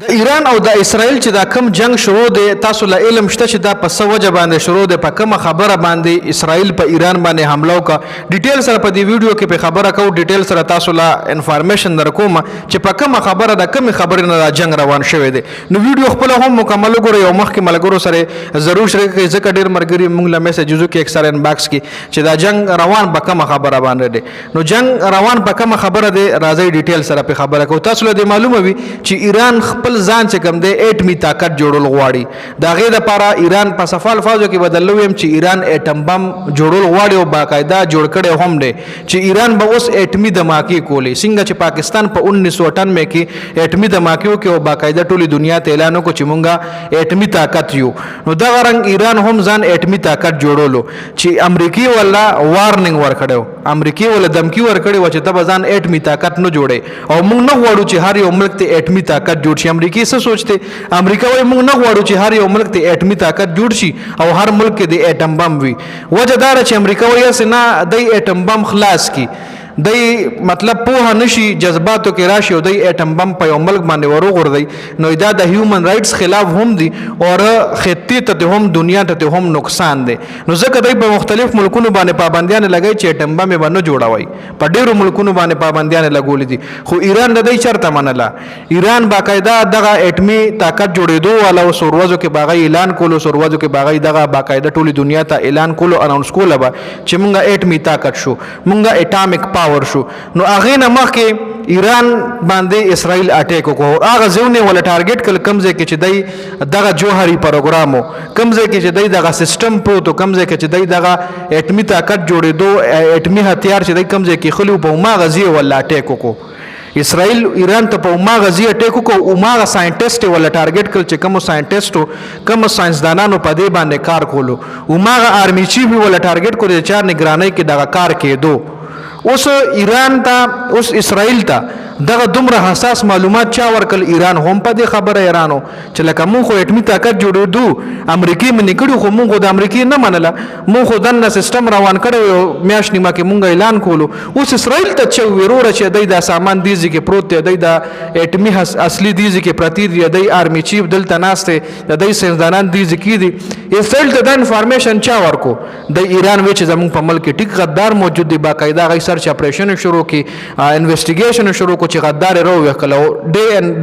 د ایران او د اسرائیل چې دا کم جنگ شروع دی تاسو له علم شته چې دا په څه وجه باندې شروع دی په کومه خبره باندې اسرائیل په ایران باندې حمله وکړه ډیټیل سره په دې ویډیو کې په خبره کوو ډیټیل سره تاسو له انفارمیشن درکوم چې په کومه خبره د کومې خبرې نه دا جنگ روان شوی دی نو ویډیو خپل هم مکمل وګورئ او مخکې ملګرو سره ضرور شریک کړئ ځکه ډېر ملګري موږ له میسیجزو کې اکثر انباکس کې چې دا جنگ روان په کومه خبره باندې دی نو جنگ روان په کومه خبره دی راځئ ډیټیل سره په خبره کوو تاسو له دې معلومه وي چې ایران خپل ځان چې کوم دی اټمی طاقت جوړول غواړي دا غي د لپاره ایران په صفال فاضو کې بدلو يم چې ایران اټم بم جوړول غواړي او باقاعده جوړ کړي هم دي چې ایران به اوس اټمی دماکي کولی څنګه چې پاکستان په 1998 کې اټمی دماکیو کې او باقاعده ټولي دنیا ته اعلان وکړ چې مونږه اټمی طاقت یو نو دا رنګ ایران هم ځان اټمی طاقت جوړولو چې امریکای ولا وارننګ ورکړو امریکای ولا دمکی ورکړي و چې تب ځان اټمی طاقت نه جوړي او مونږ نه غواړو چې هر یو ملک ته اټمی طاقت جوړ شي امریکای څه سوچته امریکا وای موږ نه غواړو چې هر یو ملک ته اټمی طاقت جوړ شي او هر ملک کې د اټم بم وي وجه دا چې امریکا وای اسنه د اټم بم خلاص کی دای مطلب په نشي جذباتو کې راشي او د اټم بم په یو ملک باندې وروغورځي نو دا د هیومن رائټس خلاف هم دي او خطي ته هم دنیا ته هم نقصان دي نو ځکه دای په مختلف ملکونو باندې پابندیان لګای چې اټم بم باندې جوړوي په ډیرو ملکونو باندې پابندیان لګول دي خو ایران د دې چرته منله ایران باقاعده دغه اټمی طاقت جوړېدو والا او سوروازو کې باغی اعلان کولو سوروازو کې باغی دغه باقاعده ټولي دنیا ته اعلان کولو اناونس کول به چې مونږه اټمی طاقت شو مونږه اټامیک پاور شو نو هغه نه مخکې ایران باندې اسرائیل اٹیک وکړو هغه ځونه ولا ټارګټ کل کمزې کې چې دای دغه جوهري پروګرامو کمزې کې چې دای دغه سیستم پروتو کمزې کې چې دای دغه اټمی طاقت جوړېدو اټمی هتیار چې دای کمزې کې خلو په ما غزي ولا اٹیک وکړو اسرائیل ایران ته په ما غزي اٹیک وکړو او ما ساينټیسټ ولا ټارګټ کل چې کوم ساينټیسټو کوم ساينسدانانو په دې باندې کار کولو او ما آرمي چیف ولا ټارګټ کولو چې نگرانی کې دغه کار کېدو اوس ایران ته اوس اسرائیل ته دغه دومره حساس معلومات چا ورکل ایران هم په دې خبره ایرانو چې لکه مونږ خو اټمی طاقت جوړېدو امریکای منې کړو خو مونږ د امریکای نه منله مونږ خو دنه سیستم روان کړو میاش نیمه کې مونږ اعلان کولو اوس اسرائیل ته چې وروره چې دای د سامان دیږي کې پروت دی دای د اټمی اصلي دیږي کې پرتی دی دای آرمی چیف دلته ناشته دای سیندانان دیږي کې دی اسرائیل ته د انفارمیشن چا ورکو د ایران وچ زمونږ په ملک ټیک غدار موجود دی باقاعده غي سرچ اپریشن شروع کی انویسټیګیشن شروع کو چې غدار رو وکړو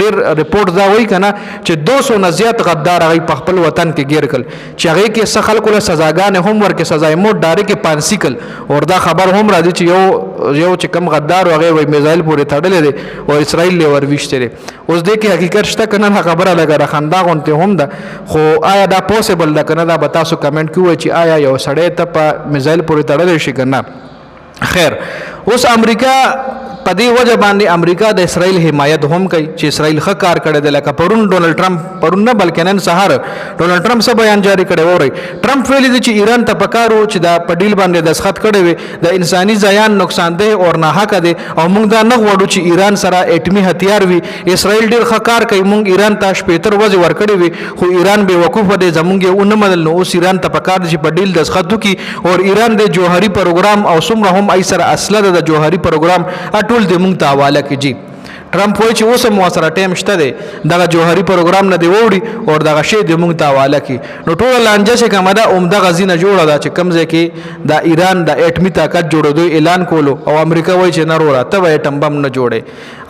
ډیر ریپورت دا وایي کنه چې 200 نه زیات غدار غي په خپل وطن کې گیر کړ چې هغه کې سخل کول سزاګان هم ورکه سزا مو ډاره کې پانسیکل اور دا خبر هم راځي چې یو چې کم غدار هغه وای میزایل پورې تړلې دي او اسرائیل له ورවිشته دي اوس دې کې حقیقت شته کنه خبره لګره خندا غونته هم ده خو آیا دا پوسیبل ده کنه دا به تاسو کمنټ کوی چې آیا یو سړی ته په میزایل پورې تړلې شي کنه خیر اوس امریکا په دې وجه باندې امریکا د اسرائیل حمایت هم کوي چې اسرائیل ښه کار کړی دی لکه پرون ډونلډ ټرمپ پرون نه بلکې نن سهار ډونلډ ټرمپ څه بیان جاری کړی وری ټرمپ ویلي دی چې ایران ته پکارو چې دا په ډیل باندې دسخط کړی وي د انساني زیان نقصان ده او نه حق ده او موږ دا نه غواړو چې ایران سره اټمی هتیار وي اسرائیل ډیر ښه کار کوي موږ ایران ته شپېتر وځي ورکړی وي خو ایران به وقوف دی زمونږ یو نه مدل نو اوس ایران ته پکار دی چې په ډیل دسخط وکړي او ایران د جوهري پروګرام او څومره هم ایسر اصله د جوهري پروګرام ټول د موږ ته حواله کیږي ټرمپ وایي چې اوس هم سره ټایم شته دی دغه جوهري پروګرام نه دی وړي او دغه شی د موږ ته حواله کی نو ټول لانجه چې کومه ده عمده غزینه جوړه ده چې کمزې کې د ایران د اټمی طاقت جوړېدو اعلان کولو او امریکا وایي چې نه وروره ته اټم بم نه جوړې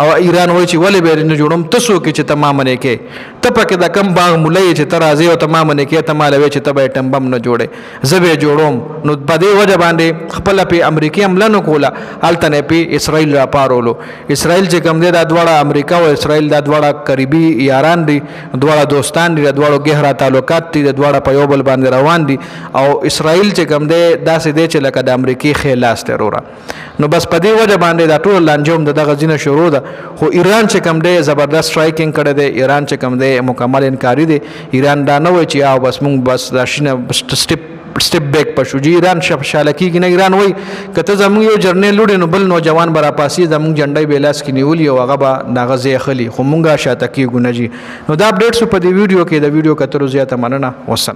او ایران وایي چې ولې به نه جوړم تاسو کې چې تمام نه کې ته پکې د کم باغ مولای چې تر راځي او تمام نه کې ته مالوي چې ته اټم بم نه جوړې زبې جوړوم نو په دې وجه باندې خپل په امریکای حمله نه کوله هلته نه په اسرائیل را پارولو اسرائیل چې کوم دی د دواړه امریکا او اسرائیل د دواړه قریبي یاران دي دواړه دوستان دي دواړه گهرا تعلقات دي دواړه په یو بل باندې روان دي او اسرائیل چې کوم دی داسې دی چې لکه د امریکای خلاص ترورا نو بس په دې وجه باندې دا ټول لانجوم دغه غزینه شروع ده خو ایران چې کوم دی زبردست سټرایکینګ کړی دی ایران چې کوم دی مکمل انکاری دی ایران دا نه وایي چې او بس موږ بس دا شینه سټپ بیک پښو جی ایران شاله کیږي نه ایران وای کته زموږ یو جرنیل لوډ نو بل نوجوان برا پاسي زموږ جنډای بیلاس کې نیول یو هغه به ناغزه خلی خو مونږه شاته کیږو نه جی نو دا اپډیټس په دې ویډیو کې د ویډیو کترو زیاته مننه والسلام